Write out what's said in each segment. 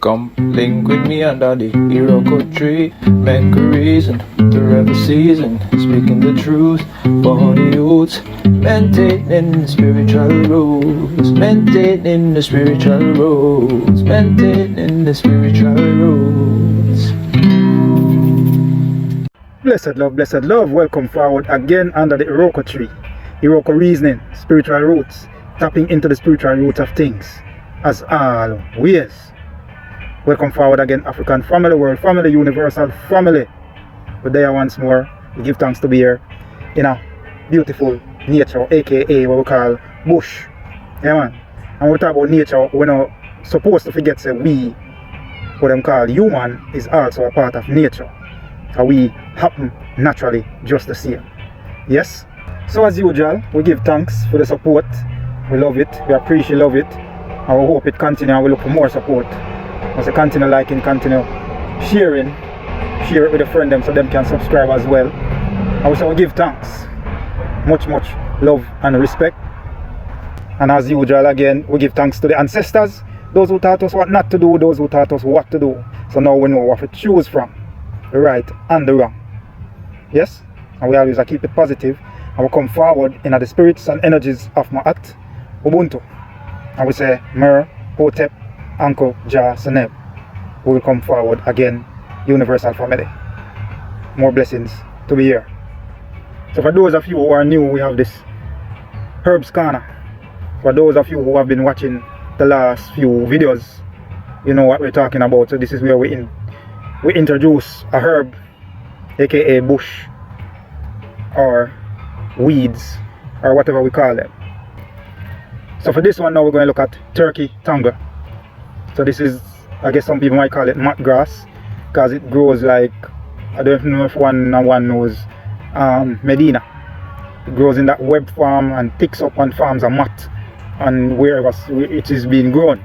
Come link with me under the Iroko tree. Make a reason, the rebel season. Speaking the truth for the youths. Maintaining the spiritual rules. Maintaining the spiritual rules. Maintaining the spiritual rules. Blessed love, welcome forward again under the Iroko tree. Iroko reasoning, spiritual roots, tapping into the spiritual roots of things, as always. Welcome forward again, African family, world family, universal family. We're there once more. We give thanks to be here in a beautiful nature, aka what we call bush. Yeah, man. And we talk about nature, we're not supposed to forget that we, what them call human, is also a part of nature. So we happen naturally just the same. Yes? So as usual, we give thanks for the support. We love it, we appreciate love it, and we hope it continue, and we look for more support. As we continue liking, continue sharing, share it with a friend them so them can subscribe as well. And we say we give thanks. Much love and respect. And as usual again, we give thanks to the ancestors, those who taught us what not to do, those who taught us what to do. So now we know what to choose from, the right and the wrong. Yes? And we always keep it positive, and we come forward in the spirits and energies of Ma'at, Ubuntu. And we say Mer, Hotep, Anko, Jah, Seneb. We will come forward again, universal family. More blessings to be here. So for those of you who are new, we have this Herbz Caanah. For those of you who have been watching the last few videos, you know what we're talking about. So this is where we introduce a herb, aka bush, or weeds, or whatever we call them. So for this one now, we're going to look at turkey tongue. So this is, I guess some people might call it mat grass, because it grows like, I don't know if one knows Medina. It grows in that web form and picks up on farms a mat and wherever it is being grown.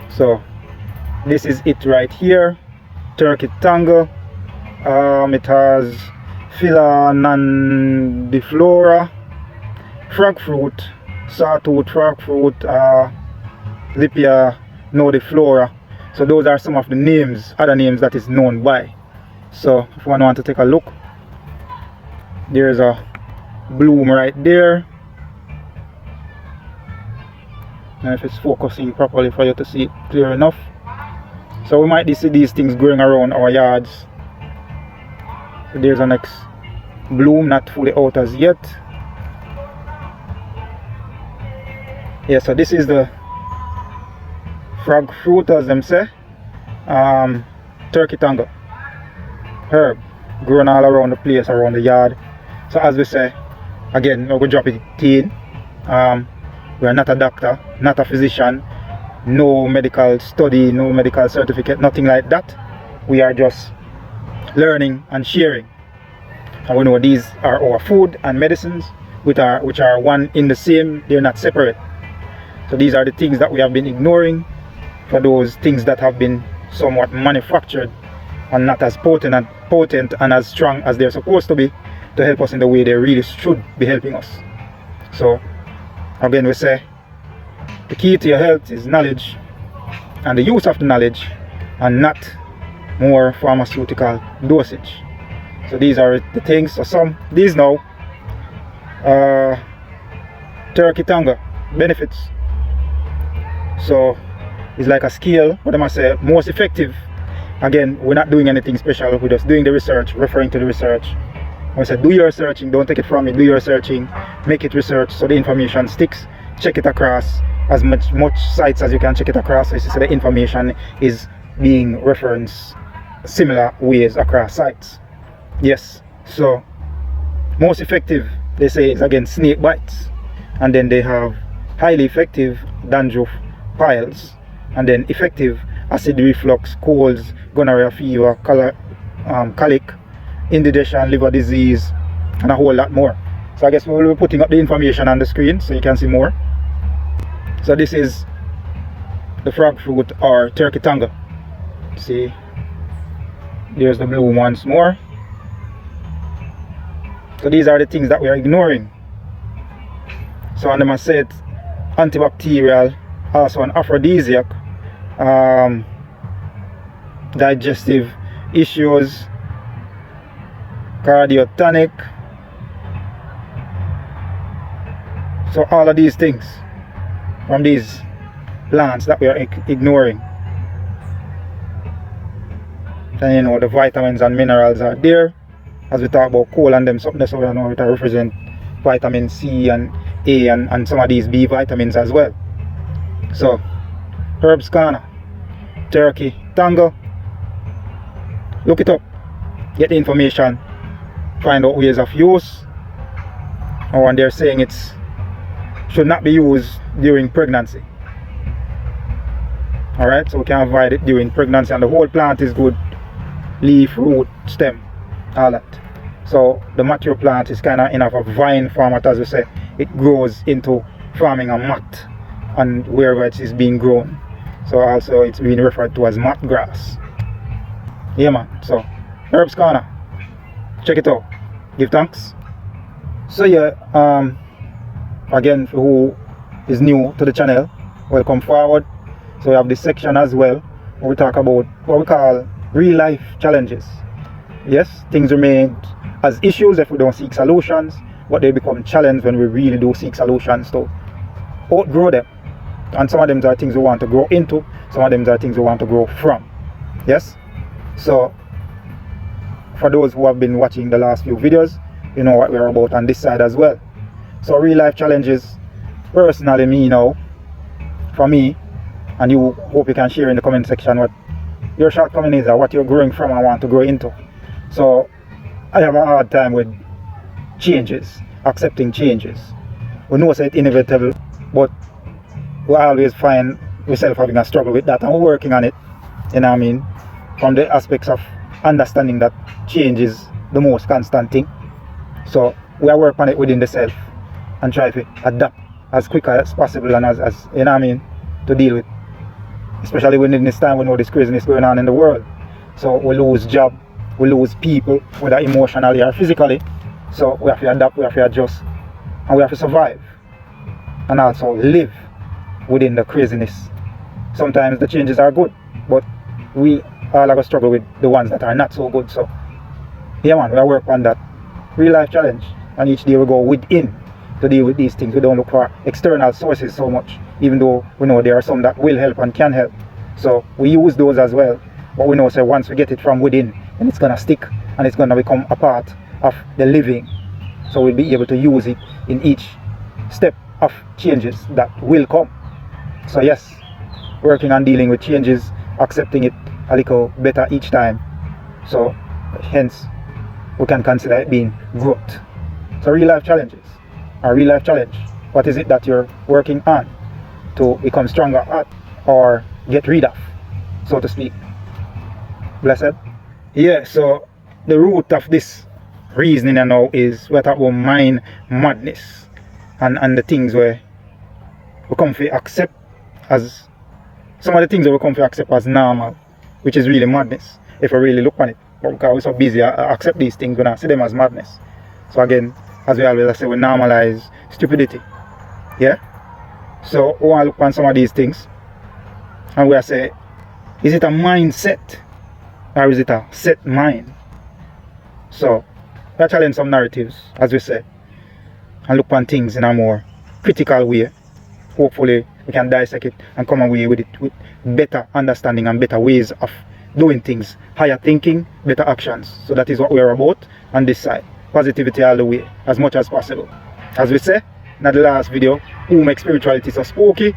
So this is it right here, turkey tongue. It has Phila nandiflora, frog fruit, sawtooth frog fruit, Lipia nodiflora. So those are some of the names, other names that is known by. So if one want to take a look, there's a bloom right there. And if it's focusing properly for you to see it clear enough. So we might see these things growing around our yards. So there's a next bloom, not fully out as yet. Yeah, so this is the frog fruit, as them say. Turkey tongue herb, grown all around the place, around the yard. So as we say, again, we're going to drop it in. We are not a doctor, not a physician, no medical study, no medical certificate, nothing like that. We are just learning and sharing. And we know these are our food and medicines, which are one in the same, they're not separate. So these are the things that we have been ignoring, for those things that have been somewhat manufactured and not as potent and as strong as they're supposed to be, to help us in the way they really should be helping us. So again, we say the key to your health is knowledge and the use of the knowledge, and not more pharmaceutical dosage. So these are the things. So these now, turkey tongue benefits. So it's like a scale, what am I say, most effective. Again, we're not doing anything special, we're just doing the research, referring to the research. I said, do your searching, don't take it from me, do your searching, make it research so the information sticks. Check it across as much sites as you can, check it across, so the information is being referenced similar ways across sites. Yes, so most effective, they say, is again snake bites, and then they have highly effective dandruff piles, and then effective acid reflux, colds, gonorrhea, fever, colic, indigestion, liver disease, and a whole lot more. So I guess we will be putting up the information on the screen so you can see more. So this is the frog fruit or turkey tongue. See, there's the bloom once more. So these are the things that we are ignoring. So and them I said antibacterial, also an aphrodisiac, digestive issues, cardiotonic. So all of these things from these plants that we are ignoring. And you know, the vitamins and minerals are there. As we talk about coal and them, something so we know it represent vitamin C and A and some of these B vitamins as well. So Herbz Caanah, Turkey Tango, look it up, get the information, find out ways of use. Or when they're saying it's should not be used during pregnancy. Alright, so we can avoid it during pregnancy, and the whole plant is good. Leaf, root, stem, all that. So the mature plant is kind of in a vine format, as we say. It grows into forming a mat and wherever it is being grown. So also it's being referred to as mat grass. Yeah man, so Herbz Caanah, check it out, give thanks. So yeah, again, for who is new to the channel, welcome forward. So we have this section as well where we talk about what we call real life challenges. Yes, things remain as issues if we don't seek solutions, but they become challenges when we really do seek solutions to outgrow them. And some of them are things we want to grow into, some of them are things we want to grow from. Yes, so for those who have been watching the last few videos, you know what we're about on this side as well. So real life challenges, personally, me now, for me, and you hope you can share in the comment section what your shortcoming is or what you're growing from and want to grow into. So I have a hard time with changes, accepting changes. We know it's inevitable, but we always find ourselves having a struggle with that, and we're working on it, you know what I mean, from the aspects of understanding that change is the most constant thing. So we are working on it within the self and try to adapt as quick as possible, and as you know what I mean, to deal with, especially when in this time we know this craziness going on in the world. So we lose job, we lose people, whether emotionally or physically. So we have to adapt, we have to adjust, and we have to survive and also live within the craziness. Sometimes the changes are good, but we all have to struggle with the ones that are not so good. So yeah man, we are working on that real life challenge, and each day we go within to deal with these things. We don't look for external sources so much, even though we know there are some that will help and can help. So we use those as well, but we know, say, once we get it from within, then it's gonna stick and it's gonna become a part of the living. So we'll be able to use it in each step of changes that will come. So yes, working on dealing with changes, accepting it a little better each time. So hence we can consider it being growth. So real life challenges. A real life challenge, what is it that you're working on to become stronger at or get rid of, so to speak? Blessed. Yeah, so the root of this reasoning now is what about mind madness and the things where we come to accept as some of the things that we come to accept as normal, which is really madness if we really look on it. But because we're so busy, I accept these things when I see them as madness. So again, as we always say, we normalize stupidity. Yeah? So we want to look on some of these things and we say, is it a mindset or is it a set mind? So we challenge some narratives, as we say, and look on things in a more critical way. Hopefully we can dissect it and come away with it with better understanding and better ways of doing things, higher thinking, better actions. So that is what we are about on this side. Positivity all the way, as much as possible. As we say in the last video, who makes spirituality so spooky?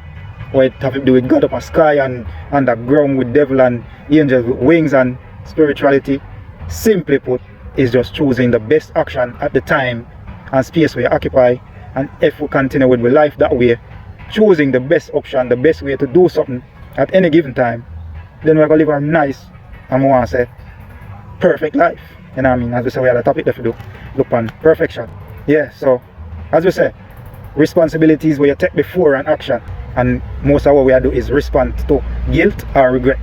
Or it have to do with God up a sky and underground with devil and angels with wings, and spirituality, simply put, is just choosing the best action at the time and space we occupy. And if we continue with life that way, choosing the best option, the best way to do something at any given time, then we're going to live a nice, and we want to say, perfect life. You know what I mean? As we say, we have a topic that we do look on perfection. Yeah, so as we say, responsibilities where you take before an action, and most of what we do is respond to guilt or regret.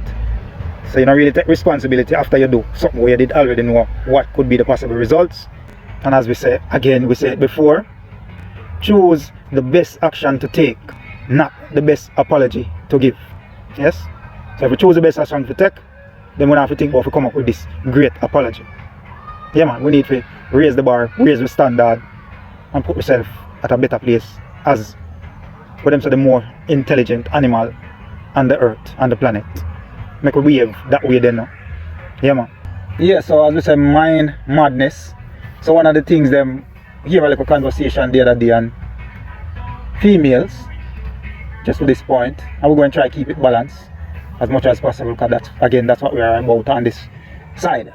So you don't really take responsibility after you do something where you did already know what could be the possible results. And as we say, again, we said before, choose the best action to take, not the best apology to give. Yes, So if we choose the best action to take, then we have to think about to come up with this great apology. Yeah man, we need to raise the bar, raise the standard, and put yourself at a better place as what them say the more intelligent animal on the earth and the planet. Make a wave that way then. Yeah man. Yeah, so as we say, mind madness. So one of the things them hear a little conversation the other day, and females, just to this point, and we're going to try to keep it balanced as much as possible, because that's what we are about on this side.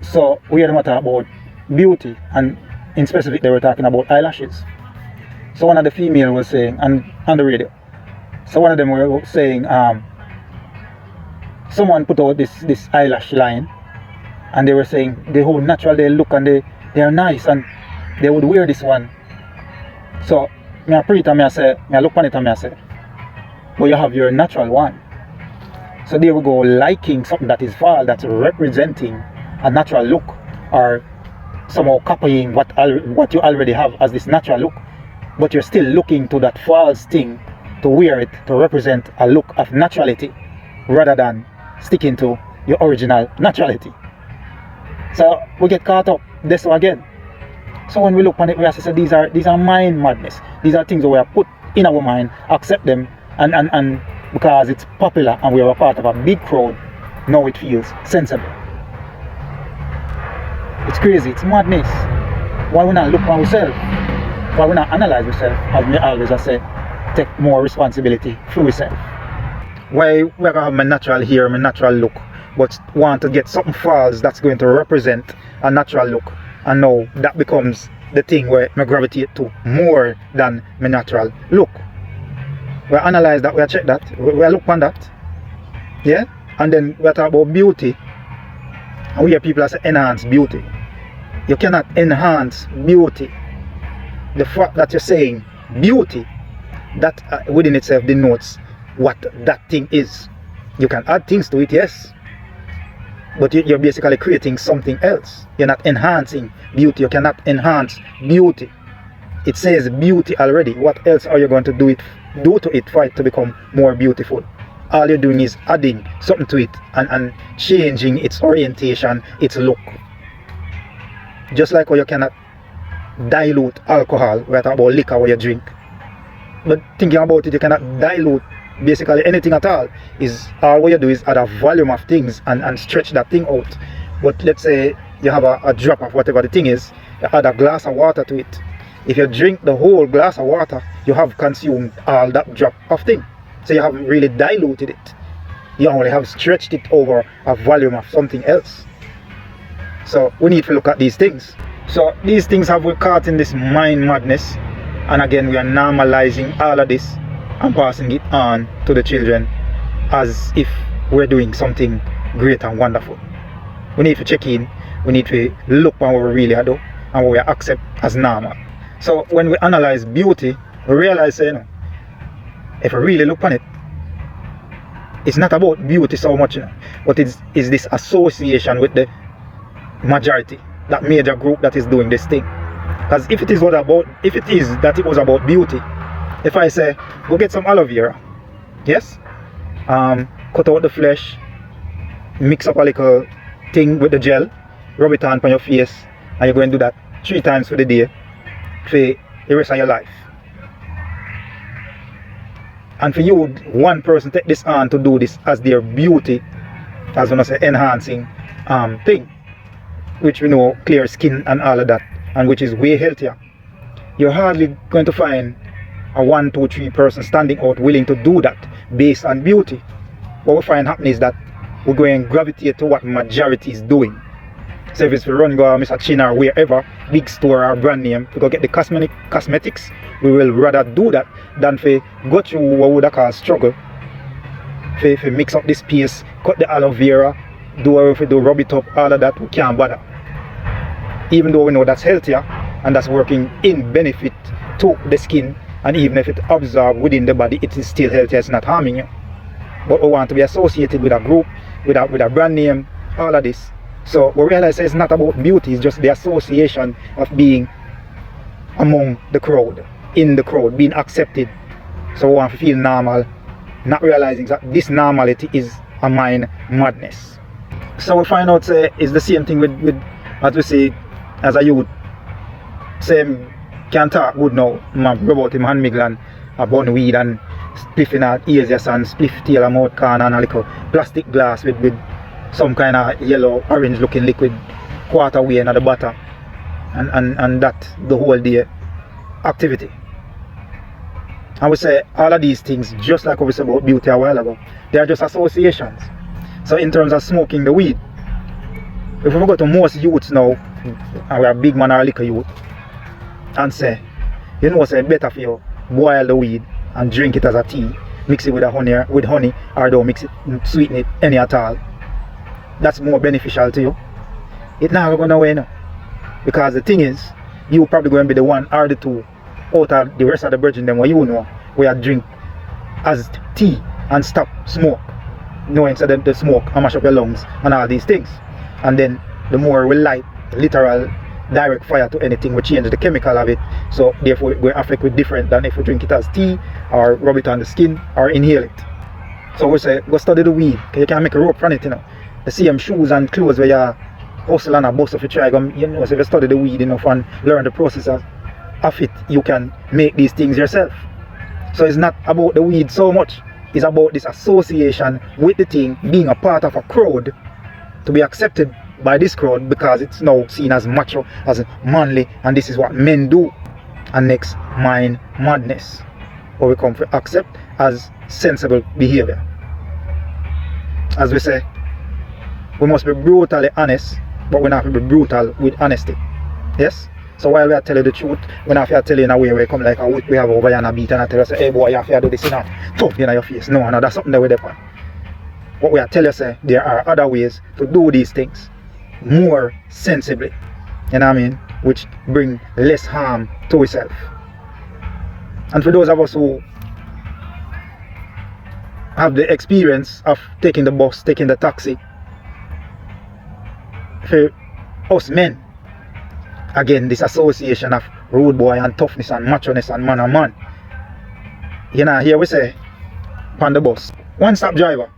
So we are talking about beauty, and in specific they were talking about eyelashes. So one of the female was saying, and on the radio, so one of them were saying someone put out this eyelash line, and they were saying the whole natural they look, and they are nice, and they would wear this one. So me I pray it and me I say, me I look on it and me I say, but you have your natural one. So there we go, liking something that is false, that's representing a natural look, or somehow copying what you already have as this natural look, but you're still looking to that false thing to wear it to represent a look of naturality rather than sticking to your original naturality. So we get caught up this one again. So when we look on it, we have to say these are mind madness. These are things that we are put in our mind, accept them, and because it's popular and we are a part of a big crowd, now it feels sensible. It's crazy, it's madness. Why we not look on ourselves? Why we not analyze ourselves? As me always I say, take more responsibility for yourself. Why we gonna have my natural hair, my natural look, but want to get something false that's going to represent a natural look, and now that becomes the thing where I gravitate to more than my natural look. We analyze that, we check that, we look on that, yeah, and then we talk about beauty, and we hear people say enhance beauty. You cannot enhance beauty. The fact that you're saying beauty, that within itself denotes what that thing is. You can add things to it, yes, but you're basically creating something else. You're not enhancing beauty. You cannot enhance beauty. It says beauty already. What else are you going to do to it for it to become more beautiful? All you're doing is adding something to it and changing its orientation, its look. Just like how you cannot dilute alcohol, we're talking about liquor where you drink. But thinking about it, you cannot dilute basically anything at all. Is all what you do is add a volume of things and stretch that thing out. But let's say you have a drop of whatever the thing is, you add a glass of water to it. If you drink the whole glass of water, you have consumed all that drop of thing. So you haven't really diluted it. You only have stretched it over a volume of something else. So we need to look at these things. So these things have we caught in this mind madness, and again we are normalizing all of this and passing it on to the children as if we're doing something great and wonderful. We need to check in, we need to look at what we really do and what we accept as normal. So when we analyze beauty, we realize, you know, if we really look on it, it's not about beauty so much, you know, but it's this association with the majority, that major group that is doing this thing. Because if it is that it was about beauty, if I say go get some aloe vera, yes, cut out the flesh, mix up a little thing with the gel, rub it on your face, and you're going to do that 3 times for the day for the rest of your life. And for you, one person take this on to do this as their beauty, as when I say enhancing thing, which we know clear skin and all of that, and which is way healthier. You're hardly going to find a 1, 2, 3 person standing out willing to do that based on beauty. What we find happening is that we're going to gravitate to what majority is doing. So if it's for run go Mr. Chin or wherever, big store or brand name, to go get the cosmetics, we will rather do that than for go through what would I call struggle. For mix up this paste, cut the aloe vera, do whatever, do rub it up, all of that, we can't bother. Even though we know that's healthier and that's working in benefit to the skin, and even if it absorbs within the body, it is still healthy, it's not harming you. But we want to be associated with a group, with a brand name, all of this. So we realize it's not about beauty, it's just the association of being among the crowd, in the crowd, being accepted. So we want to feel normal, not realizing that this normality is a mind madness. So we find out say it's the same thing with as we say as a youth. Same can talk good now. Man rub out him hand miglan, a bun weed and spliff in a ears and spliff tail and mouth can and a little plastic glass with some kind of yellow orange looking liquid quarter way in at the bottom. And that the whole day activity. And we say all of these things, just like we said about beauty a while ago, they are just associations. So in terms of smoking the weed, if we go to most youths now, and we are big man or a little youth, and say, you know, say better for you boil the weed and drink it as a tea, mix it with honey, or don't mix it, sweeten it any at all. That's more beneficial to you. It's not going away now. Because the thing is, you probably going to be the one or the two out of the rest of the virgin them what you know, where you drink as tea and stop smoke. Knowing so that the smoke and mash up your lungs and all these things. And then the more we light literal direct fire to anything, we change the chemical of it. So therefore it will affect it different than if we drink it as tea or rub it on the skin or inhale it. So we say go study the weed, because you can make a rope from it, you know. The same shoes and clothes where you hustle and a bust if you try, you know, so if you study the weed enough and learn the process of it, you can make these things yourself. So it's not about the weed so much, it's about this association with the thing, being a part of a crowd, to be accepted by this crowd because it's now seen as macho, as manly, and this is what men do. And next, mind madness, what we come to accept as sensible behavior. As we say, we must be brutally honest, but we don't have to be brutal with honesty. Yes? So while we are telling the truth, we don't have to tell you in a way where we come like a whip we have over here and a beat and I tell you, say, hey boy, you have to do this, you know, tough in your face. No, no, that's something that we're there for. What we are telling you, say, there are other ways to do these things more sensibly. You know what I mean? Which bring less harm to yourself. And for those of us who have the experience of taking the bus, taking the taxi, for us men, again, this association of rude boy and toughness and macho-ness and man and man. You know, here we say, on the bus, one stop driver.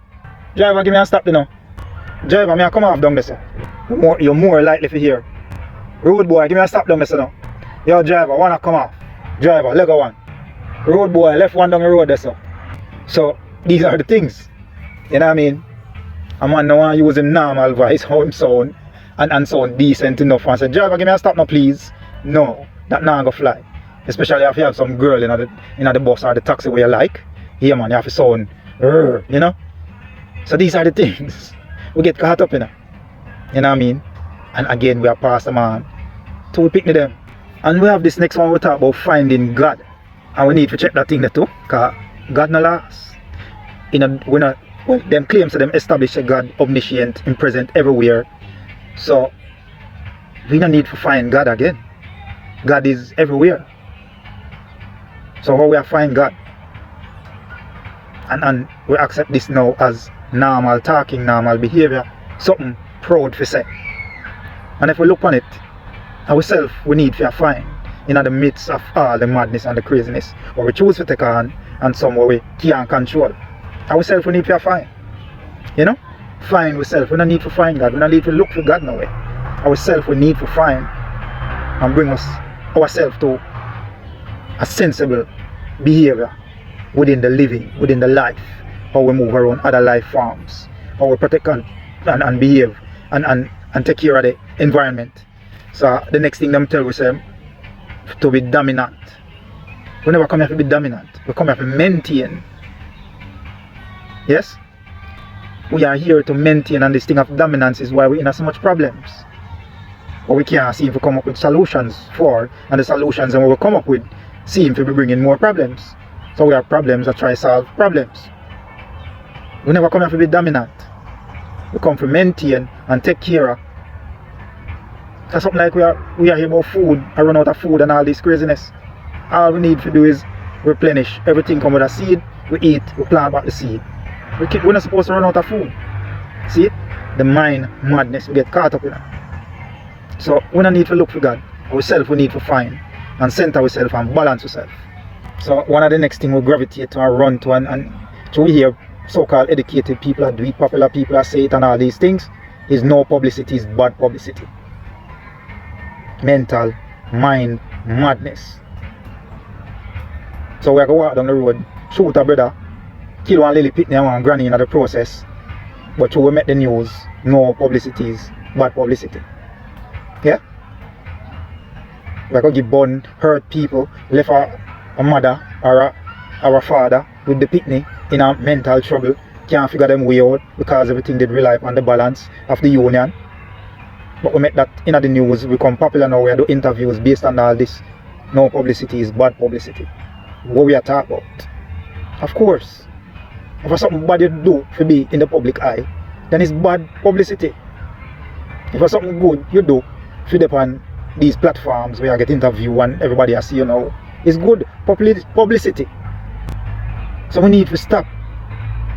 Driver, give me a stop, you know. Driver, may I come off down there, sir? You're more likely to hear. Rude boy, give me a stop down there, sir. Now. Yo, driver, wanna come off? Driver, leg one. Road boy, left one down the road there, sir. So, these are the things. You know what I mean? A man don't want to use him normal voice, how him sound, and sound decent enough. And say, driver, give me a stop now, please. No, that not gonna fly. Especially if you have some girl in the bus or the taxi where you like. Here, man, you have to sound, you know? So these are the things we get caught up in. You know what I mean? And again, we are past the man to pick them. And we have this next one we talk about finding God. And we need to check that thing there too, because God no last. Well, them claims to them establish a God omniscient and present everywhere. So we don't need to find God again. God is everywhere. So how we find God? And we accept this now as normal talking, normal behavior, something proud to say. And if we look on it, ourselves we need to find in the midst of all the madness and the craziness, or we choose to take on and some we can't control. Ourselves we need to find. You know? Find ourselves. We don't need to find God. We don't need to look for God no way. Ourselves we need to find and bring ourselves to a sensible behavior within the living, within the life, how we move around other life forms, how we protect and behave and take care of the environment. So the next thing them tell we say to be dominant. We never come here to be dominant. We come here to maintain. Yes? We are here to maintain, and this thing of dominance is why we're in so much problems. But we can't seem to come up with solutions for, and the solutions that we come up with seem to be bringing more problems. So we have problems that try to solve problems. We never come here to be dominant. We come to maintain and take care of. That's something like we are here about food, I run out of food and all this craziness. All we need to do is replenish. Everything come with a seed, we eat, we plant back the seed. We're not supposed to run out of food. See it? The mind madness we get caught up in it. So we don't need to look for God. Ourselves we need to find and center ourselves and balance ourselves. So one of the next thing we gravitate to and run to and to we hear so-called educated people are doing it, popular people are saying it and all these things, is no publicity is bad publicity. Mental, mind, madness. So we are going to walk down the road, shoot a brother, kill one Lily Pitney and one granny in the process. But till we make the news, no publicity is bad publicity. Yeah? We are going to give bun, hurt people, left a mother or a father with the Pitney in a mental trouble, can't figure them way out because everything did rely on the balance of the union. But we make that in the news, we become popular now, we do interviews based on all this. No publicity is bad publicity. What we are talking about. Of course, if it's something bad you do to be in the public eye, then it's bad publicity. If it's something good you do to be on these platforms where you get interviewed and everybody has see you now, it's good publicity. So we need to stop,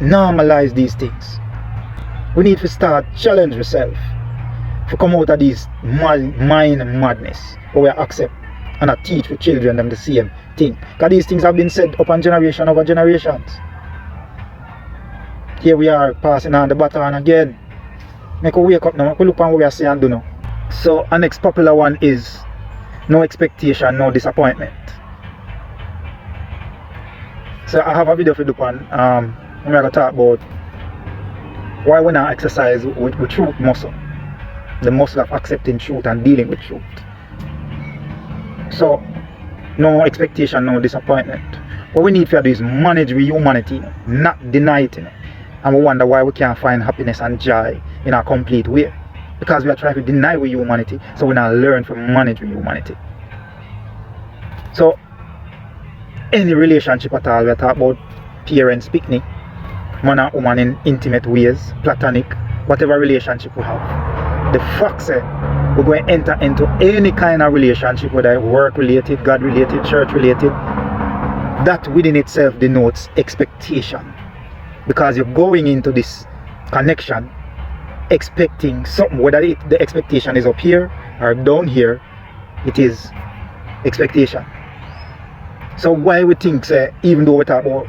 normalize these things. We need to start challenge ourselves to come out of these mind madness where we accept and I teach the children them the same thing. Because these things have been said upon generation over generations. Here we are passing on the baton again. Make a wake up now, make a look on what we are saying and do now. So our next popular one is no expectation, no disappointment. So I have a video for do on I'm going to talk about why we not exercise with truth muscle. The muscle of accepting truth and dealing with truth. So, no expectation, no disappointment. What we need to do is manage with humanity, not deny it. And we wonder why we can't find happiness and joy in a complete way. Because we are trying to deny with humanity, so we now learn to manage with humanity. So, any relationship at all, we are talking about parents, picnic, man and woman in intimate ways, platonic, whatever relationship we have. The fact is, we're going to enter into any kind of relationship, whether work related, God related, church related, that within itself denotes expectation. Because you're going into this connection expecting something, whether the expectation is up here or down here, it is expectation. So why we think, say, even though we talk about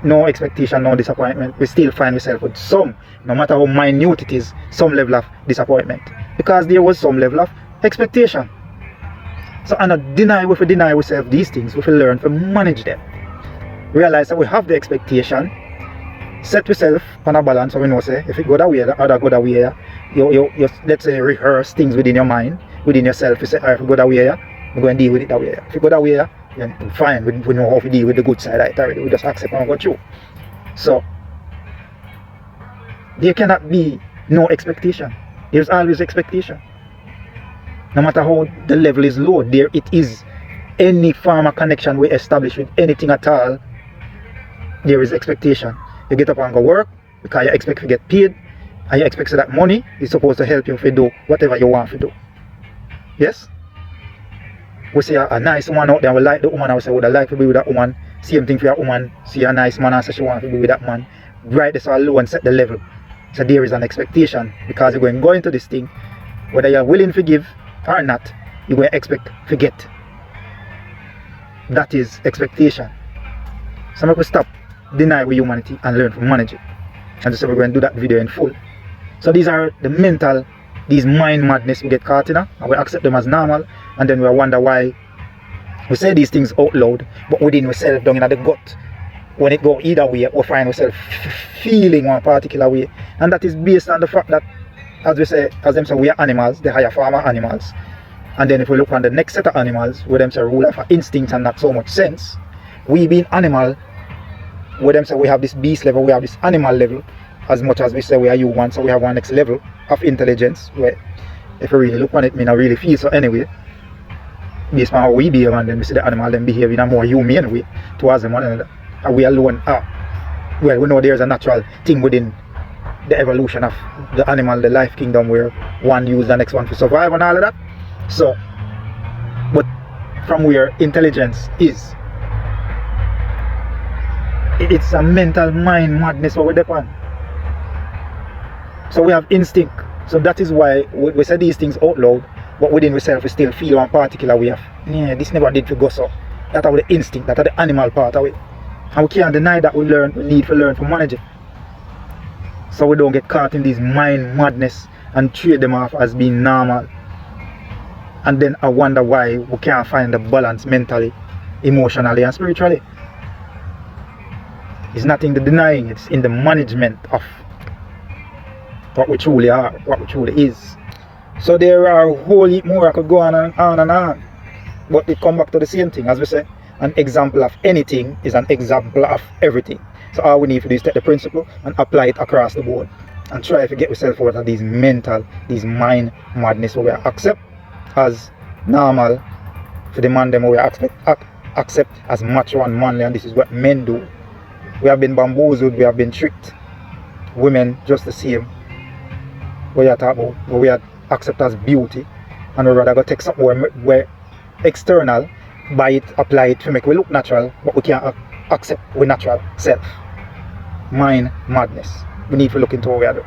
no expectation, no disappointment, we still find ourselves with some, no matter how minute it is, some level of disappointment. Because there was some level of expectation. So and not deny, if we deny ourselves these things, we will learn to manage them. Realize that we have the expectation, set yourself on a balance, so we know say if it go that way, the other go that way, you let's say rehearse things within your mind, within yourself. You say, if it go that way, we're going to deal with it that way. If it go that way, then fine, we know how to deal with the good side of it already. We just accept and go through. So there cannot be no expectation. There's always expectation. No matter how the level is low, there it is. Any form of connection we establish with anything at all, there is expectation. You get up and go work because you expect to get paid, and you expect that money is supposed to help you to do whatever you want to do. Yes? We see a nice woman out there, we like the woman, I would say, would I like to be with that woman? Same thing for a woman, see a nice man and say she wants to be with that man. Right this all low and set the level. So there is an expectation, because you're going to go into this thing, whether you're willing to give or not, you're going to expect to get. That is expectation. So we stop deny with humanity and learn to manage it. And so we're going to do that video in full. So these are the mental, these mind madness we get caught in, and we accept them as normal, and then we wonder why we say these things out loud, but within ourselves, down in the gut, when it go either way, we find ourselves feeling one particular way. And that is based on the fact that, as we say, as them say, we are animals, the higher form of animals. And then if we look on the next set of animals, where them say rule of instincts and not so much sense, we being animal, where them say we have this beast level, we have this animal level, as much as we say we are human, so we have one next level of intelligence, where if we really look on it, me not really feel so anyway. Based on how we behave, and then we see the animal then behave in a more human way towards them one another. And we alone are, well, we know there's a natural thing within the evolution of the animal, the life kingdom, where one uses the next one to survive and all of that. So, but from where intelligence is, it's a mental mind madness what we're upon. So we have instinct. So that is why we say these things out loud, but within ourselves we still feel one particular way of, yeah, this never did to go so. That's our instinct, that's the animal part of it. And we can't deny that we need to learn to manage it. so we don't get caught in this mind madness and trade them off as being normal. And then I wonder why we can't find the balance mentally, emotionally and spiritually. It's not in the denying, it's in the management of what we truly are, what we truly is. So there are a whole heap more I could go on and on and on. But it come back to the same thing, as we say, an example of anything is an example of everything. So all we need to do is take the principle and apply it across the board. And try to get yourself out of these mental, these mind madness where we accept as normal for the man them where we accept as macho and manly, and this is what men do. We have been bamboozled, we have been tricked. Women just the same. What you talk about, what we accept as beauty, and we rather go take something where external, buy it, apply it to make we look natural, but we can't accept we natural self. Mind madness. We need to look into what we are doing.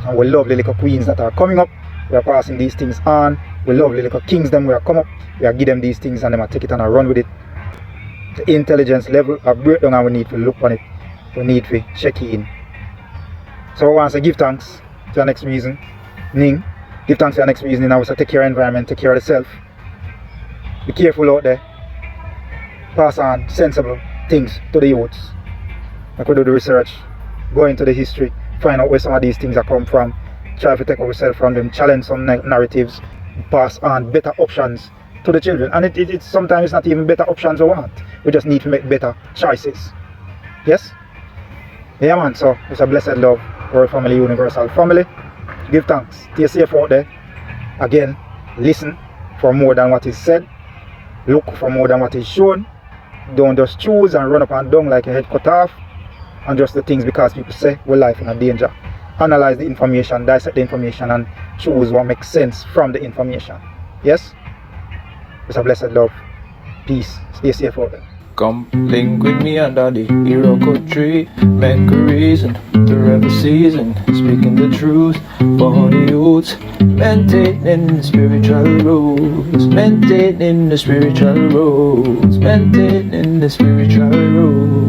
And we love the little queens that are coming up. We are passing these things on. We love the little kings them. We are come up. We are give them these things and them are take it and run with it. The intelligence level of breakdown, and we need to look on it. We need to check in. So I want to give thanks to the next reason. Give thanks to the next reason. I was to take care of the environment, take care of the self. Be careful out there. Pass on sensible things to the youths. Like we do the research. Go into the history, find out where some of these things are come from, try to take ourselves from them, challenge some narratives, pass on better options to the children. And it's sometimes it's not even better options we want. We just need to make better choices. Yes? Yeah man, so it's a blessed love, world family, universal family. Give thanks. Stay safe out there. Again, listen for more than what is said. Look for more than what is shown. Don't just choose and run up and down like a head cut off. And just the things because people say we're life in a danger. Analyze the information, dissect the information, and choose what makes sense from the information. Yes? It's a blessed love. Peace. Stay safe out there. Come link with me under the Iroko tree. Make a reason, the rebel season. Speaking the truth for the youths. Maintaining the spiritual rules. Maintaining the spiritual rules. Maintaining the spiritual rules.